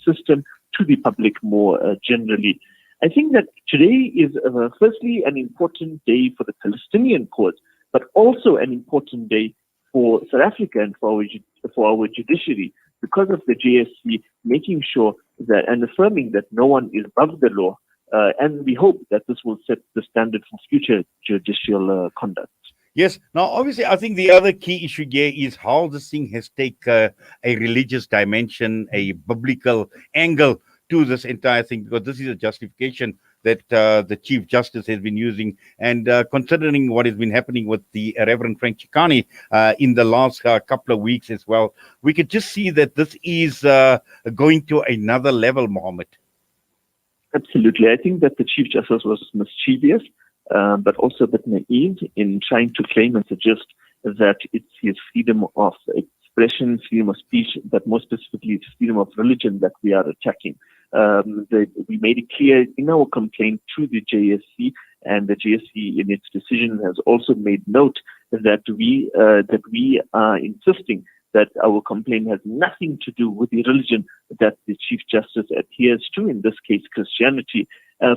system to the public more generally. I think that today is firstly an important day for the Palestinian cause, but also an important day for South Africa and for our judiciary, because of the JSC making sure that and affirming that no one is above the law. And we hope that this will set the standard for future judicial conduct. Yes. Now, obviously, I think the other key issue here is how this thing has taken a religious dimension, a biblical angle to this entire thing, because this is a justification that the Chief Justice has been using. And considering what has been happening with the Reverend Frank Chikane in the last couple of weeks as well, we could just see that this is going to another level, Muhammad. Absolutely. I think that the Chief Justice was mischievous, but also a bit naive in trying to claim and suggest that it's his freedom of expression, freedom of speech, but more specifically, it's freedom of religion that we are attacking. We made it clear in our complaint to the JSC, and the JSC in its decision has also made note that we are insisting that our complaint has nothing to do with the religion that the Chief Justice adheres to, in this case, Christianity.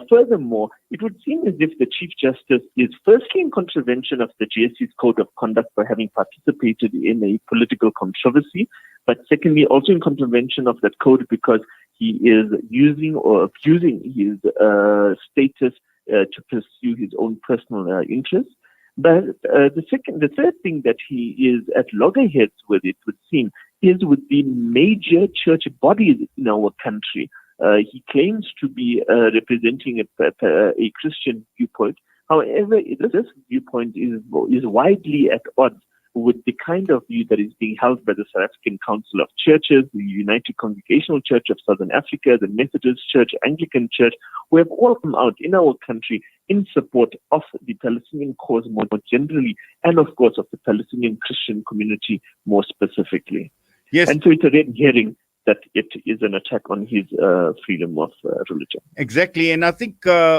Furthermore, it would seem as if the Chief Justice is firstly in contravention of the JSC's Code of Conduct for having participated in a political controversy, but secondly, also in contravention of that code because he is using or abusing his status to pursue his own personal interests. But the third thing that he is at loggerheads with, it would seem, is with the major church bodies in our country. He claims to be representing a Christian viewpoint. However, this viewpoint is widely at odds with the kind of view that is being held by the South African Council of Churches, the United Congregational Church of Southern Africa, the Methodist Church, Anglican Church, who have all come out in our country in support of the Palestinian cause more generally, and of course of the Palestinian Christian community more specifically. Yes. And so it's a red herring that it is an attack on his freedom of religion. Exactly. And I think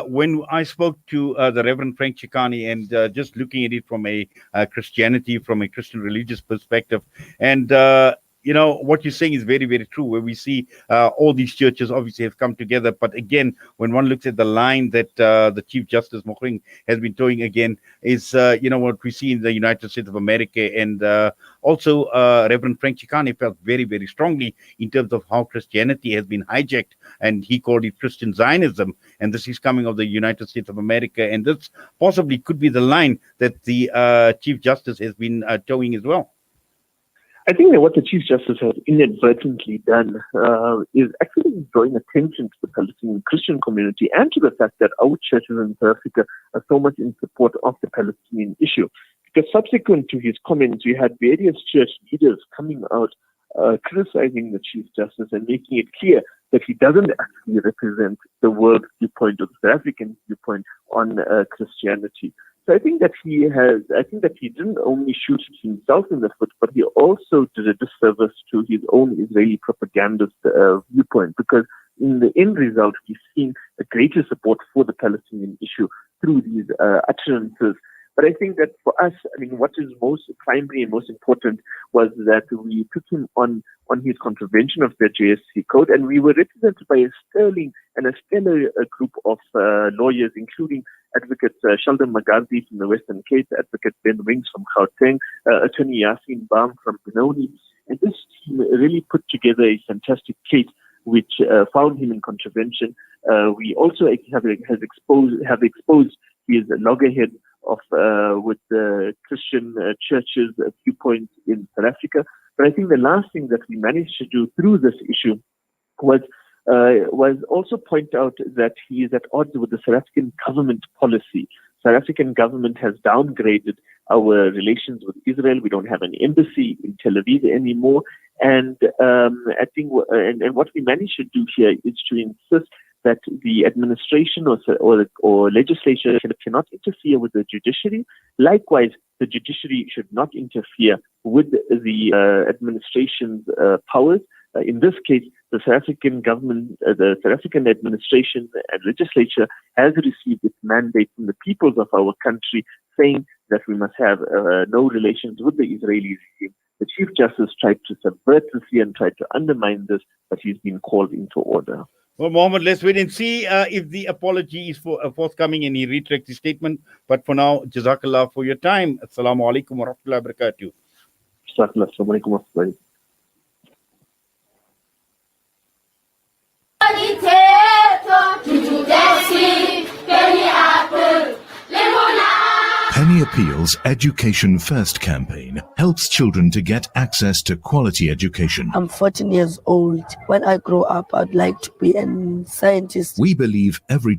when I spoke to the Reverend Frank Chikane and just looking at it from a Christianity, from a Christian religious perspective, and what you're saying is very, very true, where we see all these churches obviously have come together. But again, when one looks at the line that the Chief Justice Mogoeng has been towing again is, what we see in the United States of America. And also Reverend Frank Chikane felt very, very strongly in terms of how Christianity has been hijacked. And he called it Christian Zionism. And this is coming of the United States of America. And this possibly could be the line that the Chief Justice has been towing as well. I think that what the Chief Justice has inadvertently done is actually drawing attention to the Palestinian Christian community and to the fact that our churches in South Africa are so much in support of the Palestinian issue. Because subsequent to his comments, we had various church leaders coming out criticizing the Chief Justice and making it clear that he doesn't actually represent the world viewpoint or the South African viewpoint on Christianity. So I think that he didn't only shoot himself in the foot, but he also did a disservice to his own Israeli propagandist viewpoint, because in the end result, we've seen a greater support for the Palestinian issue through these utterances. But I think that for us, what is most primary and most important was that we took him on his contravention of the JSC code, and we were represented by a sterling and a stellar group of lawyers, including Advocate Sheldon McGarvey from the Western Cape, Advocate Ben Wings from Gauteng, Attorney Yasin Baum from Benoni. And this team really put together a fantastic case which found him in contravention. We also have exposed his loggerhead of with the Christian churches viewpoints in South Africa. But I think the last thing that we managed to do through this issue was also point out that he is at odds with the South African government policy. South African government has downgraded our relations with Israel. We don't have an embassy in Tel Aviv anymore. And I think and what we managed to do here is to insist that the administration or legislature cannot interfere with the judiciary. Likewise, the judiciary should not interfere with the administration's powers. In this case, the South African government, the South African administration and legislature has received its mandate from the peoples of our country saying that we must have no relations with the Israeli regime. The Chief Justice tried to subvert this here and tried to undermine this, but he's been called into order. Well, Mohammed, let's wait and see if the apology is forthcoming and he retracts his statement. But for now, Jazakallah for your time. Assalamu alaikum wa rahmatullahi wa barakatuh. Jazakallah. Assalamu alaikum wa rahmatullahi. Penny Appeals Education First campaign helps children to get access to quality education. I'm 14 years old. When I grow up, I'd like to be a scientist. We believe every